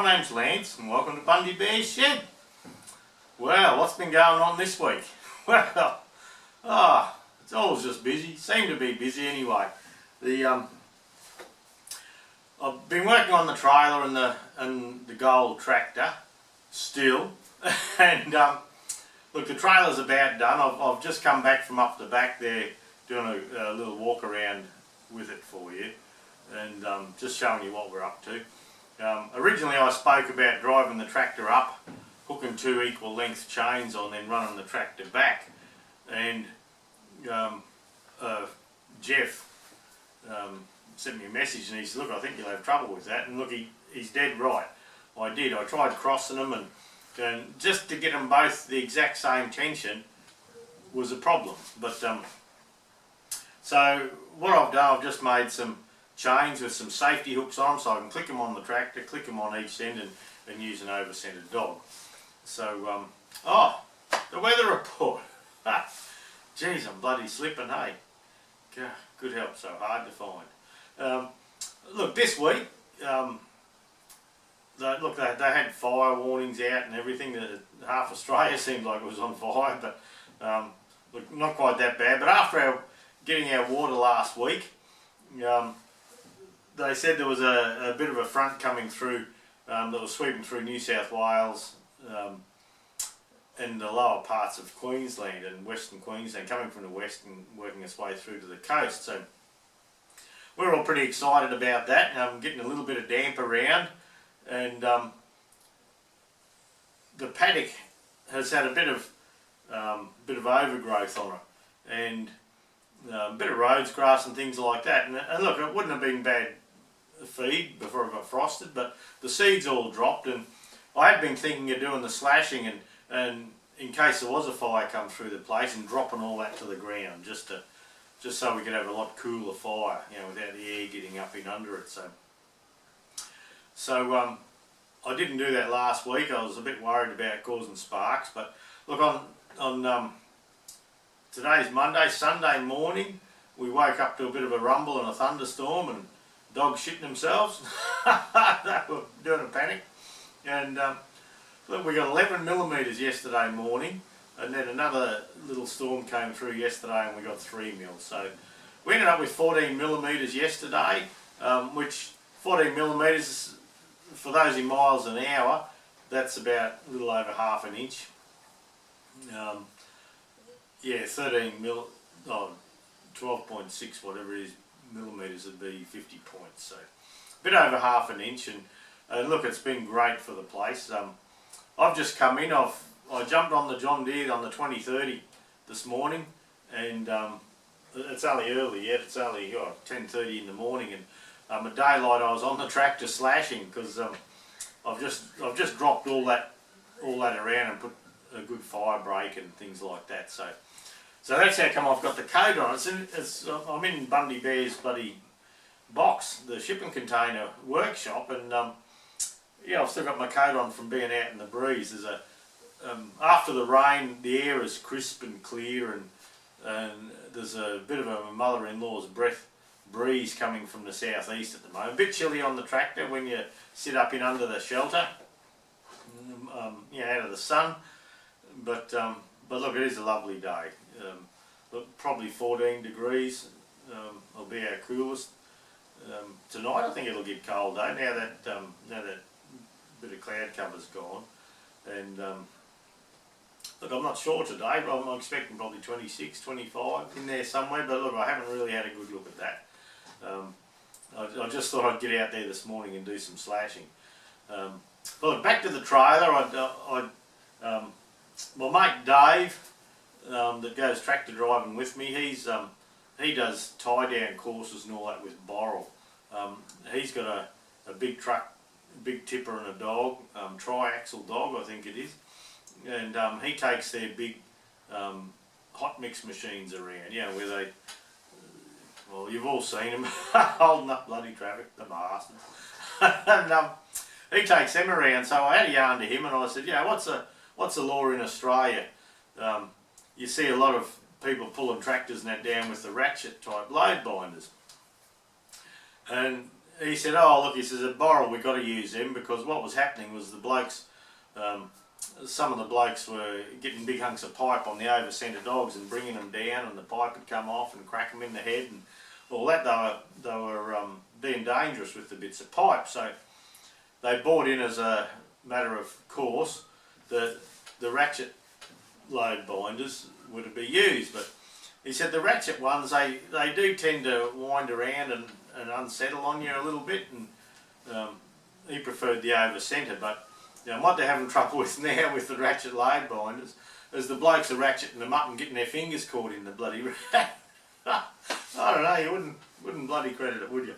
my name's Lance and welcome to Bundy Bear's Shed. Well, what's been going on this week? Well, it's always just busy. Seem to be busy anyway. I've been working on the trailer and the Gold tractor still, and look, the trailer's about done. I've just come back from up the back there doing a little walk around with it for you, and just showing you what we're up to. Originally I spoke about driving the tractor up, hooking two equal length chains on, then running the tractor back, and Jeff sent me a message and he said, look, I think you'll have trouble with that, and look, he's dead right. I did. I tried crossing them, and just to get them both the exact same tension was a problem. But so what I've done, I've just made some chains with some safety hooks on them so I can click them on the tractor, click them on each end, and use an over-centered dog. So, the weather report. Geez, I'm bloody slipping, hey. God, good help, so hard to find. Look, this week, they had fire warnings out and everything. Half Australia seemed like it was on fire, but look, not quite that bad. But after getting our water last week, they said there was a bit of a front coming through that was sweeping through New South Wales and the lower parts of Queensland and Western Queensland, coming from the west and working its way through to the coast. So we're all pretty excited about that. Getting a little bit of damp around, and the paddock has had a bit of overgrowth on it, and a bit of rhodes grass and things like that. And look, it wouldn't have been bad feed before it got frosted, but the seeds all dropped, and I had been thinking of doing the slashing and in case there was a fire come through the place, and dropping all that to the ground just so we could have a lot cooler fire, you know, without the air getting up in under it. So I didn't do that last week. I was a bit worried about causing sparks, but look, on today's Monday, Sunday morning, we woke up to a bit of a rumble and a thunderstorm and dogs shitting themselves. They were doing a panic. And look, we got 11 millimetres yesterday morning, and then another little storm came through yesterday and we got 3 mils. So we ended up with 14 millimetres yesterday, which 14 millimetres, for those in miles an hour, that's about a little over half an inch. Yeah, 12.6 whatever it is millimetres would be 50 points, so a bit over half an inch, and look, it's been great for the place. I've just come in, I jumped on the John Deere on the 2030 this morning, and it's only early yet, it's only 10:30 in the morning, and at daylight I was on the tractor slashing, because I've just dropped all that around and put a good fire break and things like that. So that's how come I've got the coat on. I'm in Bundy Bear's bloody box, the shipping container workshop, and yeah, I've still got my coat on from being out in the breeze. There's after the rain, the air is crisp and clear, and there's a bit of a mother-in-law's breath breeze coming from the southeast at the moment. A bit chilly on the tractor when you sit up in under the shelter, out of the sun, but look, it is a lovely day. Look, probably 14 degrees will be our coolest. Tonight I think it'll get cold though, now that bit of cloud cover's gone. And look, I'm not sure today, but I'm expecting probably 26, 25 in there somewhere, but look, I haven't really had a good look at that. I just thought I'd get out there this morning and do some slashing. But look, back to the trailer. My mate Dave, that goes tractor driving with me, he does tie down courses and all that with Borrell. He's got a big truck, big tipper and a dog, tri-axle dog I think it is, and he takes their big hot mix machines around, you know, where they, well, you've all seen them holding up bloody traffic, the bastards. And he takes them around, so I had a yarn to him and I said, yeah, what's the law in Australia? You see a lot of people pulling tractors and that down with the ratchet type load binders. And he said, oh look, he says, at Borrell we've got to use them, because what was happening was the blokes, some of the blokes were getting big hunks of pipe on the over-centre dogs and bringing them down, and the pipe would come off and crack them in the head and all that. They were being dangerous with the bits of pipe, so they bought in as a matter of course the ratchet load binders were to be used. But he said the ratchet ones, they do tend to wind around and unsettle on you a little bit, and he preferred the over-centre. But what they're having trouble with now with the ratchet load binders is the blokes are ratcheting them up and getting their fingers caught in the bloody I don't know, you wouldn't bloody credit it, would you?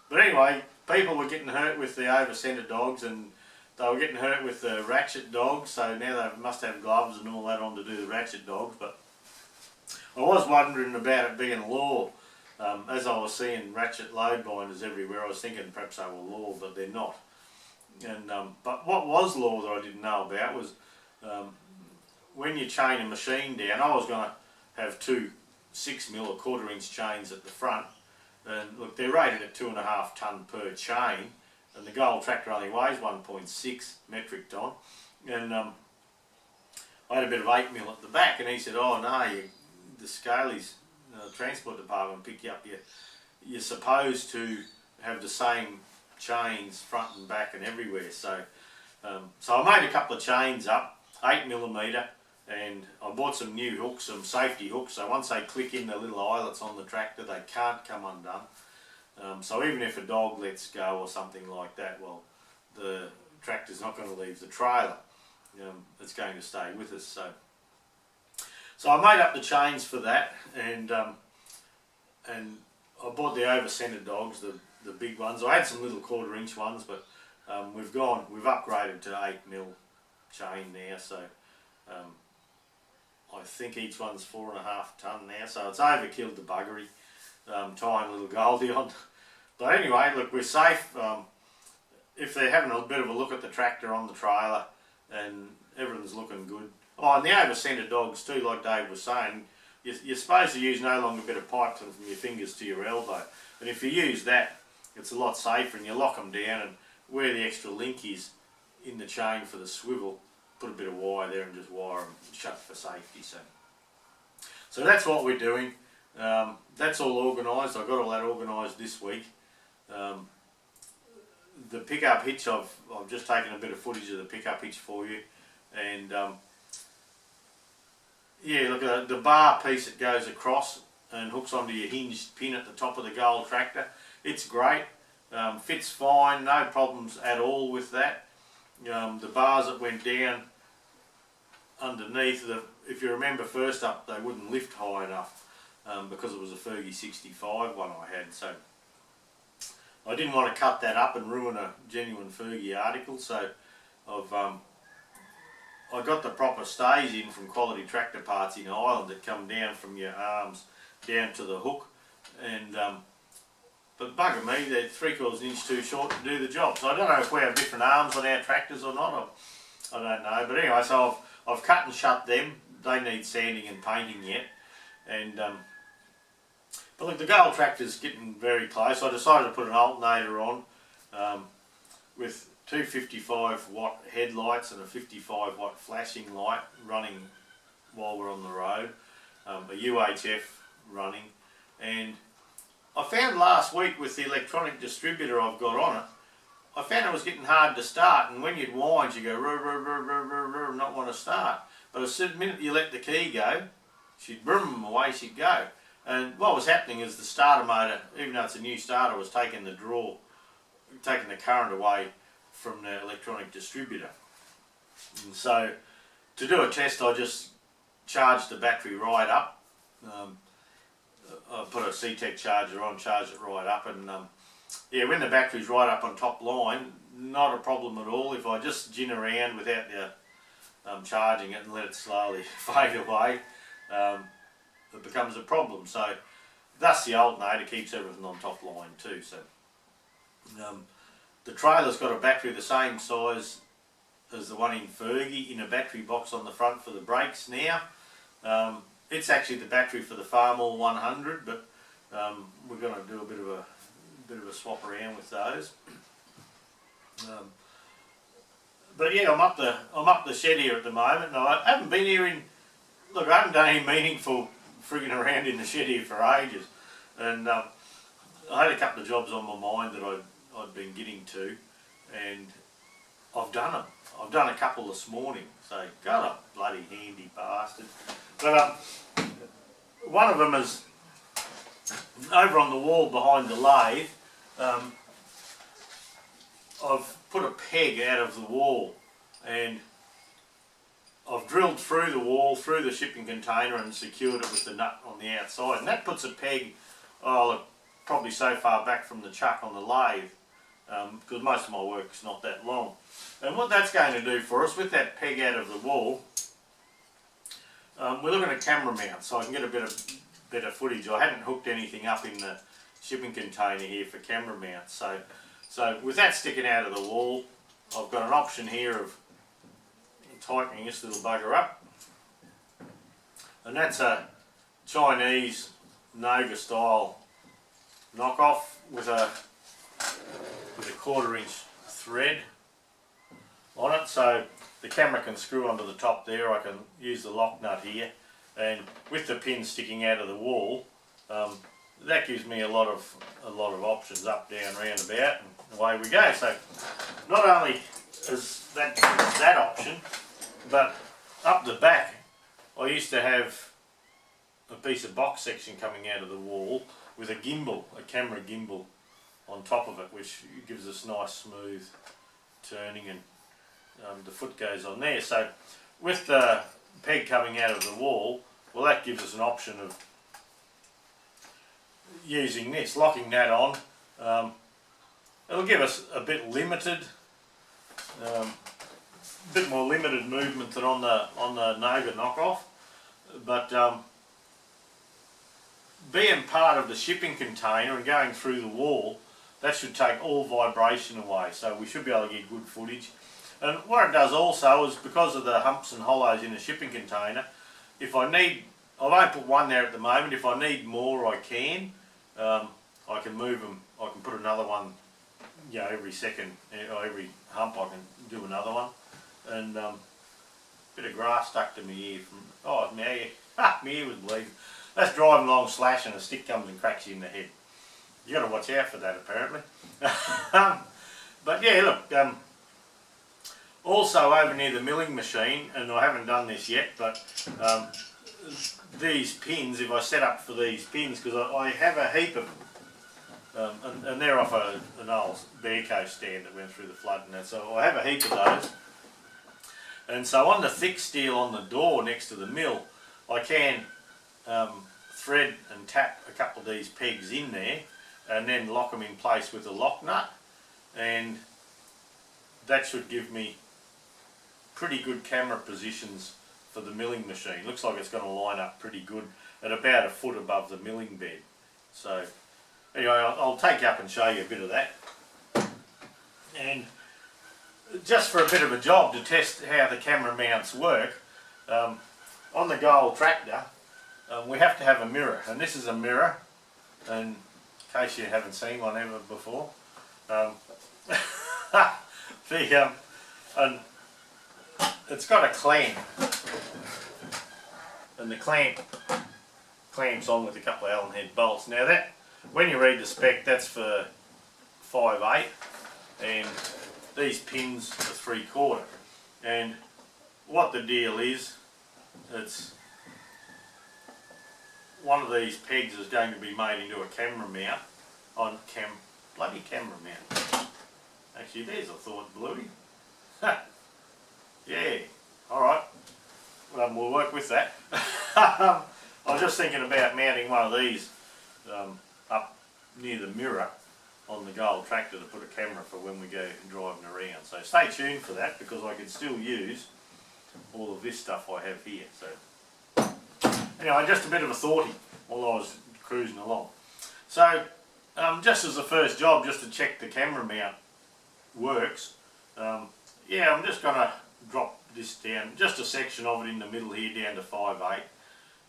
But anyway, people were getting hurt with the over-centre dogs, and they were getting hurt with the ratchet dogs, so now they must have gloves and all that on to do the ratchet dogs. But I was wondering about it being law. As I was seeing ratchet load binders everywhere, I was thinking perhaps they were law, but they're not. And but what was law that I didn't know about was when you chain a machine down. I was going to have two 6mm or 1/4 inch chains at the front, and look, they're rated at 2.5 tonne per chain, and the Gold tractor only weighs 1.6 metric ton, and I had a bit of 8mm at the back, and he said, oh no, the Scalies transport department pick you up, you're supposed to have the same chains front and back and everywhere. So so I made a couple of chains up, 8mm, and I bought some new hooks, some safety hooks, so once they click in the little eyelets on the tractor, they can't come undone. So even if a dog lets go or something like that, well, the tractor's not going to leave the trailer. It's going to stay with us. So I made up the chains for that, and I bought the over-centre dogs, the big ones. I had some little 1/4 inch ones, but we've upgraded to 8mm chain now, so I think each one's 4.5 tonne now, so it's overkilled the buggery, tying little Goldie on. But anyway, look, we're safe. If they're having a bit of a look at the tractor on the trailer, and everything's looking good. Oh, and the over-centre dogs too, like Dave was saying, you're supposed to use no longer a bit of pipe from your fingers to your elbow. And if you use that, it's a lot safer, and you lock them down, and where the extra link is in the chain for the swivel, put a bit of wire there and just wire them shut for safety. So that's what we're doing. That's all organised. I got all that organised this week. The pickup hitch, I've just taken a bit of footage of the pickup hitch for you, and yeah, look at the bar piece that goes across and hooks onto your hinged pin at the top of the Gold tractor. It's great, fits fine, no problems at all with that. The bars that went down underneath, if you remember first up, they wouldn't lift high enough because it was a Fergie 65 one I had, so I didn't want to cut that up and ruin a genuine Fergie article, so I got the proper stays in from Quality Tractor Parts in Ireland that come down from your arms down to the hook, and but bugger me, they're 3/4 inch too short to do the job. So I don't know if we have different arms on our tractors or not, I don't know. But anyway, so I've cut and shut them. They need sanding and painting yet, and but look, the Gold tractor's getting very close. I decided to put an alternator on with two 55 watt headlights and a 55 watt flashing light running while we're on the road, a UHF running, and I found last week with the electronic distributor I've got on it, I found it was getting hard to start, and when you'd wind you go rrr, rrr, rrr, rrr, rrr, rrr, not want to start. But as soon as the minute you let the key go, she'd brum, away she'd go. And what was happening is the starter motor, even though it's a new starter, was taking the current away from the electronic distributor. And so to do a test, I just charged the battery right up. I put a C-Tech charger on, charged it right up, and yeah, when the battery's right up on top line, not a problem at all. If I just gin around without the charging it and let it slowly fade away, it becomes a problem. So thus the alternator keeps everything on top line too. So the trailer's got a battery the same size as the one in Fergie in a battery box on the front for the brakes now. It's actually the battery for the Farmall 100, but we're going to do a bit of a bit of a swap around with those. But yeah, I'm up the shed here at the moment. No, I haven't been here in. Look, I haven't done any meaningful frigging around in the shed here for ages, and I had a couple of jobs on my mind that I'd been getting to, and I've done them. I've done a couple this morning, so God, a bloody handy bastard. But one of them is over on the wall behind the lathe. I've put a peg out of the wall, and I've drilled through the wall, through the shipping container, and secured it with the nut on the outside. And that puts a peg, probably so far back from the chuck on the lathe, because most of my work's not that long. And what that's going to do for us, with that peg out of the wall, we're looking at camera mount, so I can get a bit of better footage. I hadn't hooked anything up in the shipping container here for camera mount, so with that sticking out of the wall, I've got an option here of tightening this little bugger up, and that's a Chinese Noga style knockoff with a 1/4 inch thread on it, so the camera can screw onto the top there. I can use the lock nut here, and with the pin sticking out of the wall, that gives me a lot of options, up, down, round about, and away we go. So not only is that option, but up the back I used to have a piece of box section coming out of the wall with a gimbal, a camera gimbal on top of it, which gives us nice smooth turning, and the foot goes on there. So with the peg coming out of the wall, well, that gives us an option of using this, locking that on. It'll give us a bit limited, bit more limited movement than on the Noga knockoff, but being part of the shipping container and going through the wall, that should take all vibration away, so we should be able to get good footage. And what it does also is, because of the humps and hollows in the shipping container, if I need, I won't put one there at the moment, if I need more I can. I can move them, I can put another one, you know, every second, or every hump I can do another one. And bit of grass stuck to my ear from, oh, my ear, my ear was bleeding. That's driving along slash and a stick comes and cracks you in the head. You got to watch out for that, apparently. But yeah, look, also over near the milling machine, and I haven't done this yet, but these pins, if I set up for these pins, because I have a heap of and they're off an old Bearco stand that went through the flood and that, so I have a heap of those. And so on the thick steel on the door next to the mill, I can thread and tap a couple of these pegs in there and then lock them in place with a lock nut, and that should give me pretty good camera positions for the milling machine. Looks like it's going to line up pretty good at about a foot above the milling bed. So anyway, I'll take you up and show you a bit of that. And just for a bit of a job to test how the camera mounts work, on the Gold tractor we have to have a mirror, and this is a mirror, and in case you haven't seen one ever before, and it's got a clamp, and the clamp clamps on with a couple of Allen head bolts. Now that, when you read the spec, that's for 5/8, and these pins are 3/4. And what the deal is, it's one of these pegs is going to be made into a camera mount on bloody camera mount. Actually, there's a thought, Bluey. Yeah, alright, we'll work with that. I was just thinking about mounting one of these up near the mirror on the Gold tractor to put a camera for when we go driving around. So stay tuned for that, because I can still use all of this stuff I have here. So anyway, just a bit of a thoughtie while I was cruising along. So just as the first job, just to check the camera mount works, yeah, I'm just going to drop this down, just a section of it in the middle here, down to 5/8,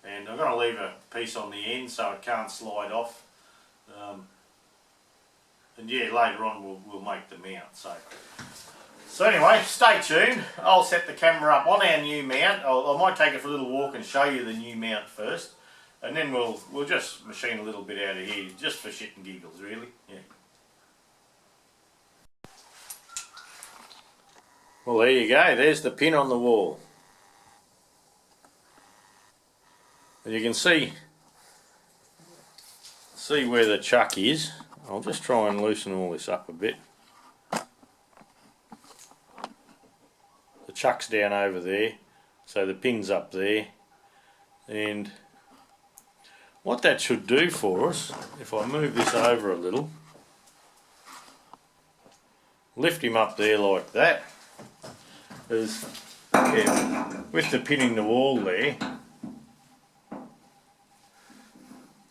and I'm going to leave a piece on the end so it can't slide off. yeah, later on we'll make the mount. So anyway, stay tuned. I'll set the camera up on our new mount. I might take it for a little walk and show you the new mount first, and then we'll just machine a little bit out of here, just for shit and giggles, really. Yeah. Well, there you go. There's the pin on the wall. And you can see where the chuck is. I'll just try and loosen all this up a bit. The chuck's down over there, so the pin's up there. And what that should do for us, if I move this over a little, lift him up there like that, is, yeah, with the pin in the wall there,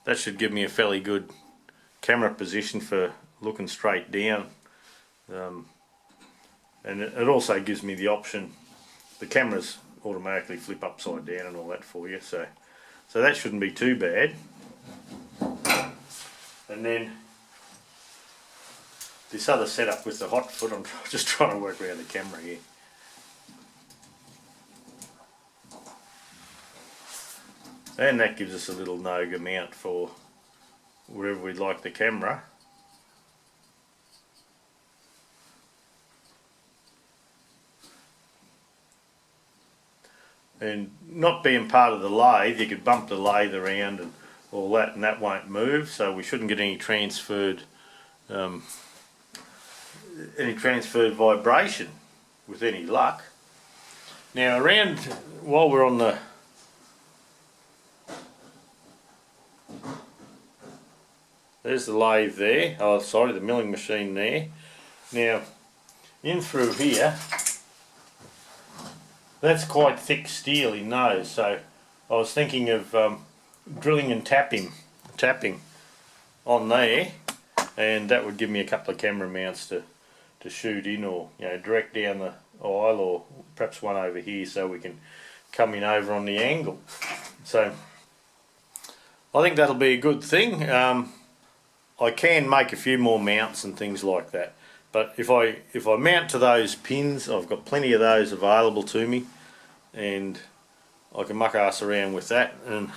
that should give me a fairly good camera position for looking straight down. And it also gives me the option, the cameras automatically flip upside down and all that for you, so that shouldn't be too bad. And then this other setup with the hot foot, I'm just trying to work around the camera here. And that gives us a little Noga mount for wherever we'd like the camera. And not being part of the lathe, you could bump the lathe around and all that, and that won't move, so we shouldn't get any transferred vibration with any luck. Now around, while we're on the there's the lathe there, oh sorry, the milling machine there. Now, in through here, that's quite thick steel in those, so I was thinking of drilling and tapping on there, and that would give me a couple of camera mounts to shoot in, or direct down the aisle, or perhaps one over here so we can come in over on the angle. So I think that'll be a good thing. I can make a few more mounts and things like that, but if I mount to those pins, I've got plenty of those available to me, and I can muck ass around with that. And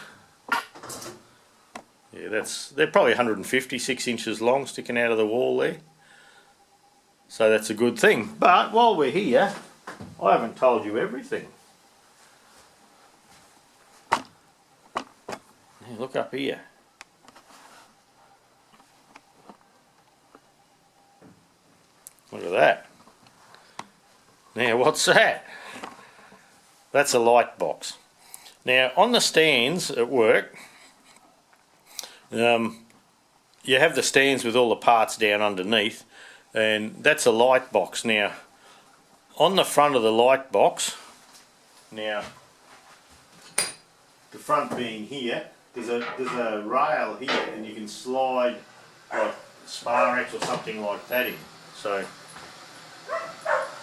yeah, they're probably 156 inches long sticking out of the wall there, so that's a good thing. But while we're here, I haven't told you everything. Yeah, look up here. Look at that. Now what's that? That's a light box. Now on the stands at work, you have the stands with all the parts down underneath, and that's a light box. Now on the front of the light box, now the front being here, there's a rail here, and you can slide like Sparex or something like that in. So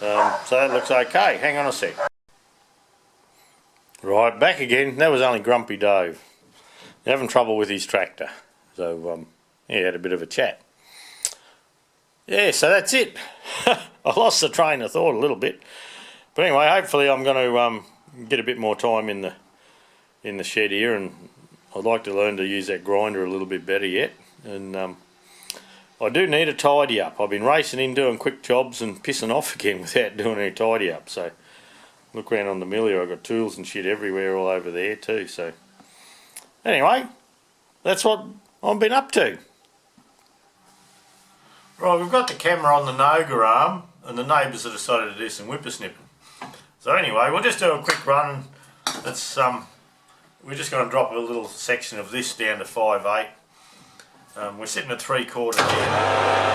that looks okay. Hang on a sec. Right, back again. That was only Grumpy Dove. He's having trouble with his tractor. So yeah, had a bit of a chat. Yeah, so that's it. I lost the train of thought a little bit. But anyway, hopefully I'm going to get a bit more time in the shed here, and I'd like to learn to use that grinder a little bit better yet. And I do need a tidy up. I've been racing in doing quick jobs and pissing off again without doing any tidy up. So look around on the mill here, I've got tools and shit everywhere all over there too. So anyway, that's what I've been up to. Right, we've got the camera on the Noga arm, and the neighbours have decided to do some whippersnipping. So anyway, we'll just do a quick run. That's we're just going to drop a little section of this down to 5/8. We're sitting at 3/4 here.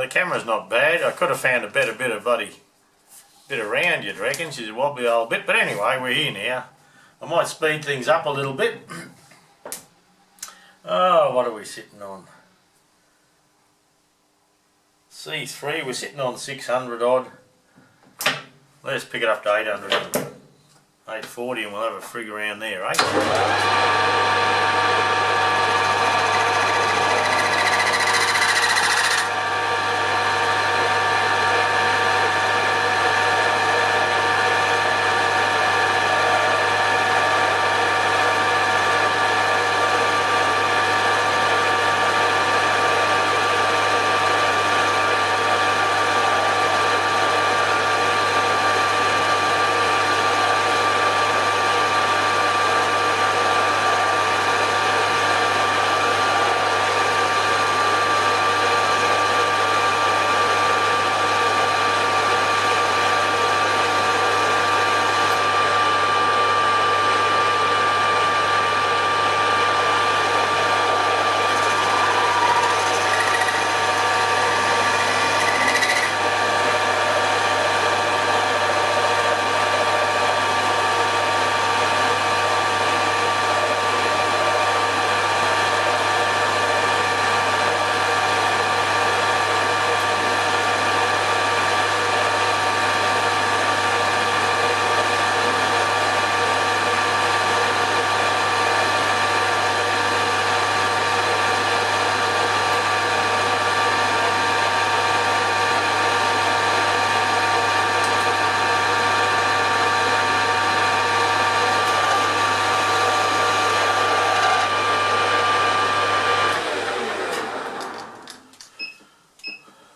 camera's not bad. I could have found a better bit of round, you'd reckon. She's a wobbly old bit, but anyway, we're here now. I might speed things up a little bit. Oh, what are we sitting on? C3, we're sitting on 600 odd. Let's pick it up to 800, 840, and we'll have a frig around there, eh?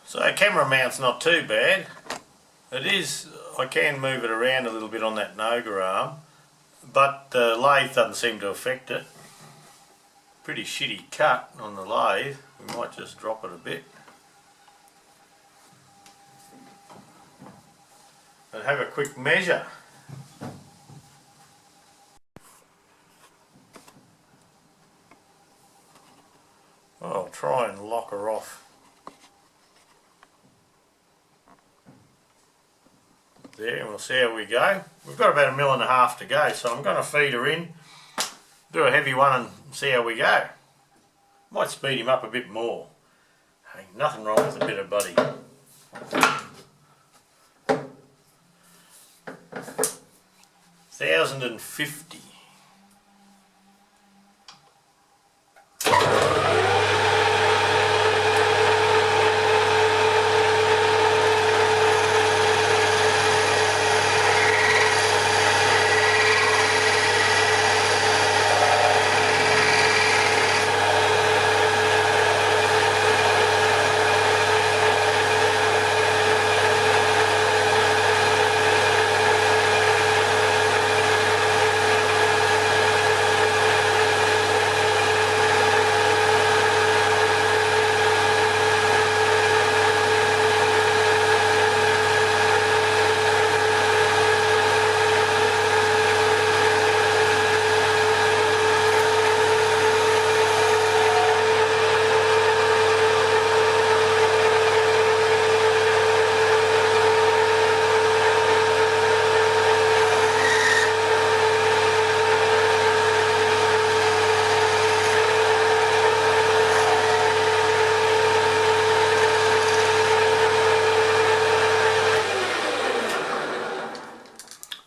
So camera mount's not too bad. It is, I can move it around a little bit on that Noga arm, but the lathe doesn't seem to affect it. Pretty shitty cut on the lathe. We might just drop it a bit. And have a quick measure. I'll try and lock her off. There, and we'll see how we go. We've got about 1.5 mil to go, so I'm going to feed her in, do a heavy one and see how we go. Might speed him up a bit more. Ain't nothing wrong with a bit of Buddy. 1,050.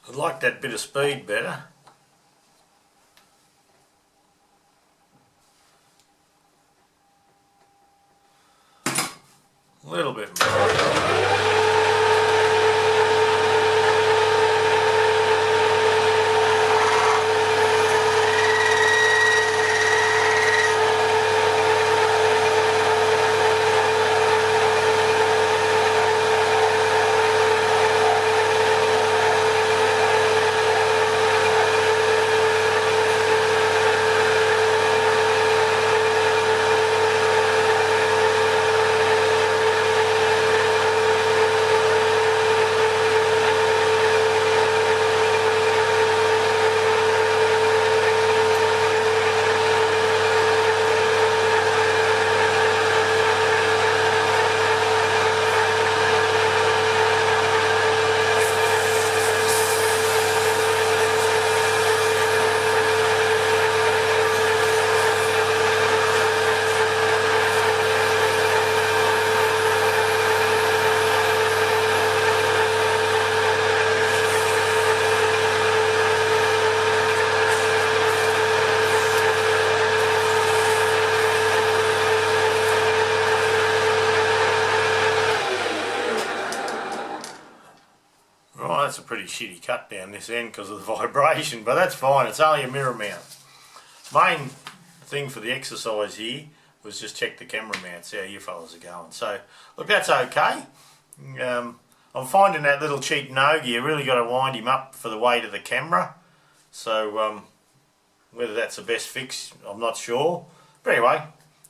I like that bit of speed better. A little bit more. that's a pretty shitty cut down this end because of the vibration, but that's fine, it's only a mirror mount. Main thing for the exercise here was just check the camera mount, see how you fellas are going. So, look, that's okay. I'm finding that little cheap Nogi, you really got to wind him up for the weight of the camera. So, whether that's the best fix, I'm not sure. But anyway,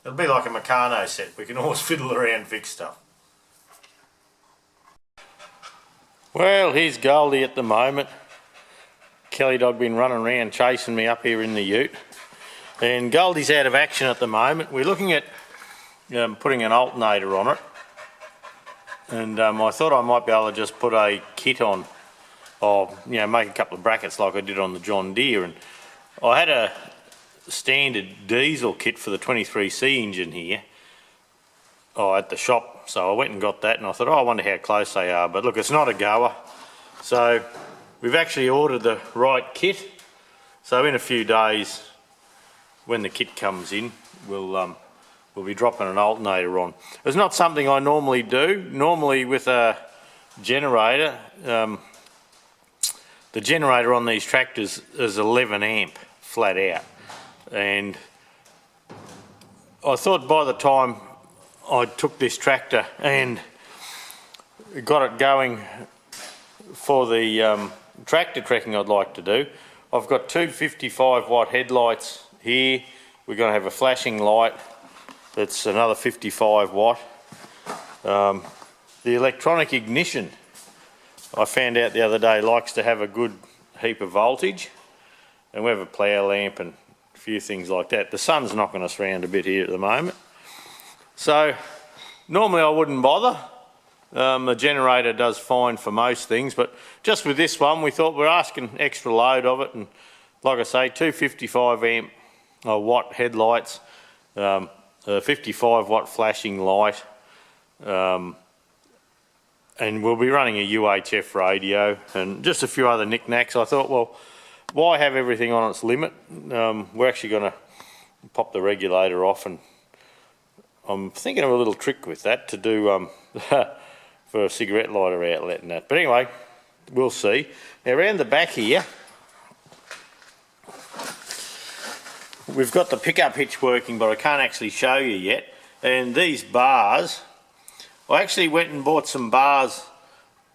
it'll be like a Meccano set. We can always fiddle around and fix stuff. Well, here's Goldie at the moment. Kelly dog been running around chasing me up here in the ute. And Goldie's out of action at the moment. We're looking at putting an alternator on it. And I thought I might be able to just put a kit on, or make a couple of brackets like I did on the John Deere. And I had a standard diesel kit for the 23C engine here at the shop, so I went and got that, and I thought, I wonder how close they are. But look, it's not a goer. So we've actually ordered the right kit. So in a few days, when the kit comes in, we'll be dropping an alternator on. It's not something I normally do. Normally with a generator, the generator on these tractors is 11 amp flat out. And I thought by the time I took this tractor and got it going for the tractor trekking I'd like to do, I've got two 55 watt headlights here. We're going to have a flashing light that's another 55 watt. The electronic ignition, I found out the other day, likes to have a good heap of voltage, and we have a plough lamp and a few things like that. The sun's knocking us around a bit here at the moment, so normally I wouldn't bother. The generator does fine for most things, but just with this one we thought we're asking extra load of it, and like I say, two 55 amp watt headlights, a 55 watt flashing light, and we'll be running a UHF radio and just a few other knickknacks. I thought, well, why have everything on its limit? We're actually going to pop the regulator off, and I'm thinking of a little trick with that to do for a cigarette lighter outlet and that. But anyway, we'll see. Now around the back here, we've got the pickup hitch working, but I can't actually show you yet. And these bars, I actually went and bought some bars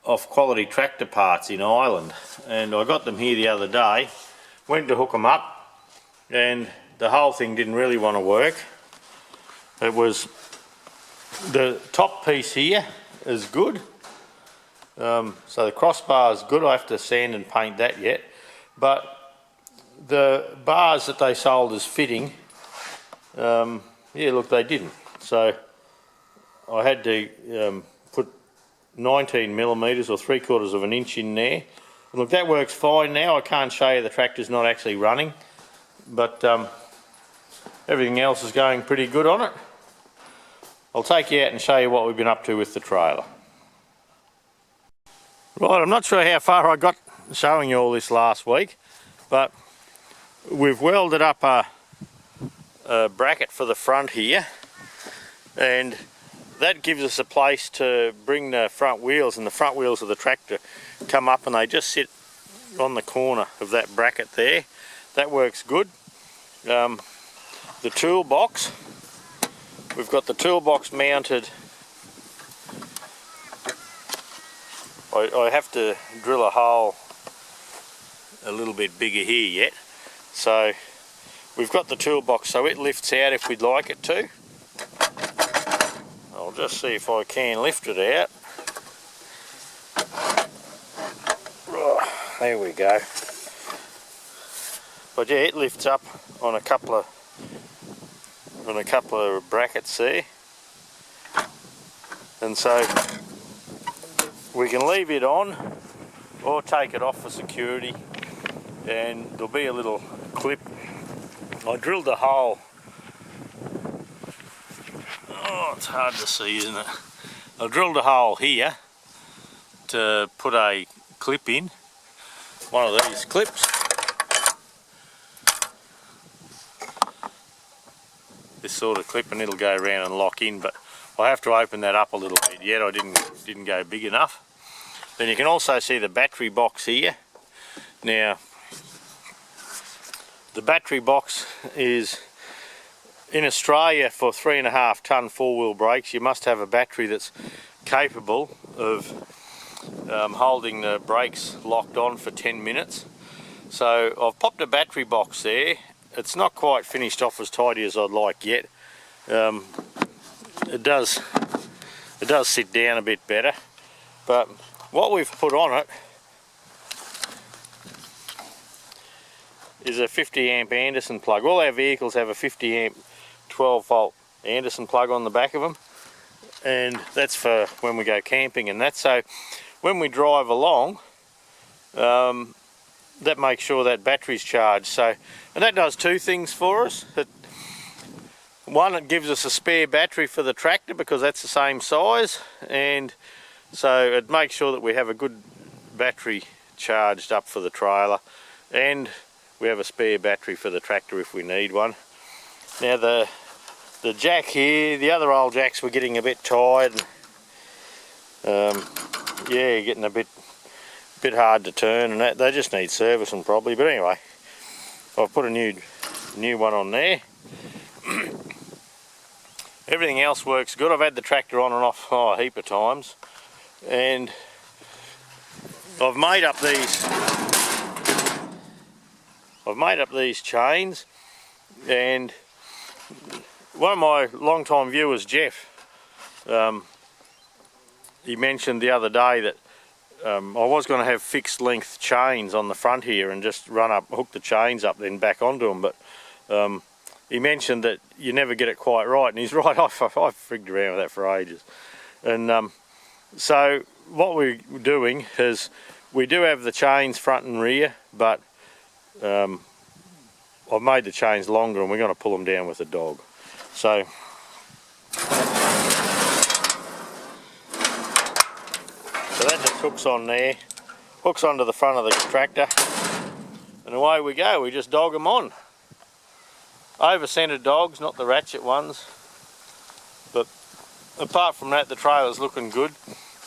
off Quality Tractor Parts in Ireland, and I got them here the other day. Went to hook them up, and the whole thing didn't really want to work. It was the top piece here is good, so the crossbar is good. I have to sand and paint that yet, but the bars that they sold as fitting, yeah, look, they didn't. So I had to put 19 millimeters or 3/4 of an inch in there. And look, that works fine now. I can't show you, the tractor's not actually running, but everything else is going pretty good on it. I'll take you out and show you what we've been up to with the trailer. Right, I'm not sure how far I got showing you all this last week, but we've welded up a bracket for the front here, and that gives us a place to bring the front wheels, and the front wheels of the tractor come up and they just sit on the corner of that bracket there. That works good. The toolbox, we've got the toolbox mounted. I have to drill a hole a little bit bigger here yet. So we've got the toolbox so it lifts out if we'd like it to. I'll just see if I can lift it out. Oh, there we go. But yeah, it lifts up on a couple of brackets there. And so we can leave it on or take it off for security, and there'll be a little clip. I drilled a hole. Oh, it's hard to see, isn't it? I drilled a hole here to put a clip in, one of these clips. This sort of clip, and it'll go around and lock in, but I have to open that up a little bit yet. I didn't go big enough. And you can also see the battery box here. Now, the battery box is, in Australia, for 3.5 tonne four-wheel brakes, you must have a battery that's capable of holding the brakes locked on for 10 minutes. So I've popped a battery box there. It's not quite finished off as tidy as I'd like yet. It does sit down a bit better, but what we've put on it is a 50 amp Anderson plug. All our vehicles have a 50 amp 12 volt Anderson plug on the back of them, and that's for when we go camping and that. So when we drive along, that makes sure that battery's charged. So, and that does two things for us. One, it gives us a spare battery for the tractor because that's the same size, and so it makes sure that we have a good battery charged up for the trailer, and we have a spare battery for the tractor if we need one. Now the jack here, the other old jacks were getting a bit tired, and yeah, getting a bit hard to turn, and that they just need servicing probably. But anyway, I've put a new one on there. Everything else works good. I've had the tractor on and off a heap of times, and I've made up these chains. And one of my long-time viewers, Jeff, he mentioned the other day that I was going to have fixed length chains on the front here and just hook the chains up, then back onto them, but he mentioned that you never get it quite right, and he's right. I've frigged around with that for ages. And so what we're doing is we do have the chains front and rear, but I've made the chains longer, and we're going to pull them down with a dog. So that just hooks on there, hooks onto the front of the tractor, and away we go. We just dog them on. Over-centered dogs, not the ratchet ones. But apart from that, the trailer's looking good.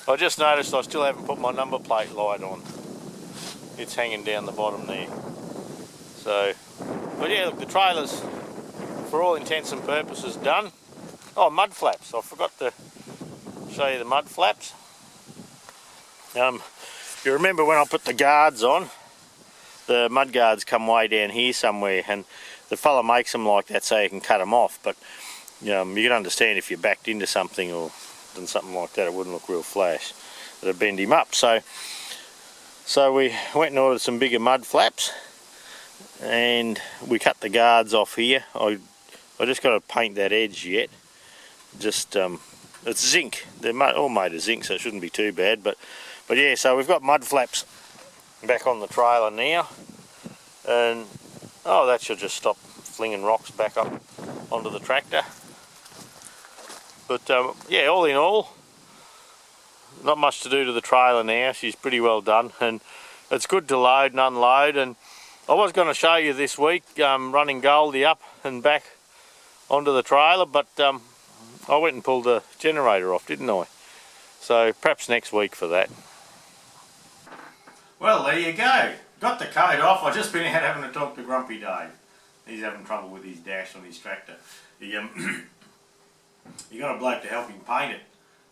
I just noticed I still haven't put my number plate light on. It's hanging down the bottom there. So, but yeah, look, the trailer's, for all intents and purposes, done. Oh, mud flaps. I forgot to show you the mud flaps. You remember when I put the guards on, the mud guards come way down here somewhere, and the fella makes them like that so you can cut them off, but you can understand if you backed into something or done something like that, it wouldn't look real flash. It'd bend him up. So we went and ordered some bigger mud flaps, and we cut the guards off here. I just got to paint that edge yet. Just it's zinc. They're all made of zinc, so it shouldn't be too bad. But yeah, so we've got mud flaps back on the trailer now, and oh, that should just stop flinging rocks back up onto the tractor. But yeah, all in all, not much to do to the trailer now. She's pretty well done, and it's good to load and unload. And I was going to show you this week running Goldie up and back onto the trailer, but I went and pulled the generator off, didn't I? So perhaps next week for that. Well, there you go. Got the coat off. I've just been out having to talk to Grumpy Dave. He's having trouble with his dash on his tractor. He got a bloke to help him paint it,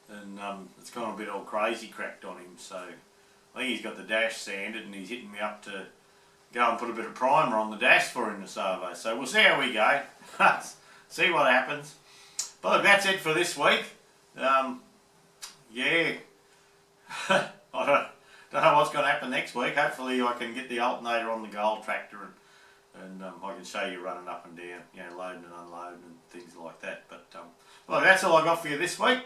and it's gone a bit all crazy cracked on him. So I think he's got the dash sanded, and he's hitting me up to go and put a bit of primer on the dash for him to servo. So we'll see how we go. See what happens. But look, that's it for this week. Yeah. I don't know what's going to happen next week. Hopefully I can get the alternator on the Gold tractor, and I can show you running up and down, loading and unloading and things like that. But well, that's all I got for you this week.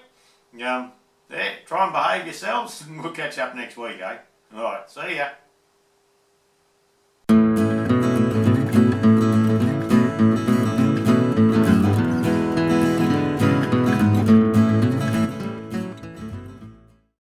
Try and behave yourselves, and we'll catch up next week, eh? Alright, see ya.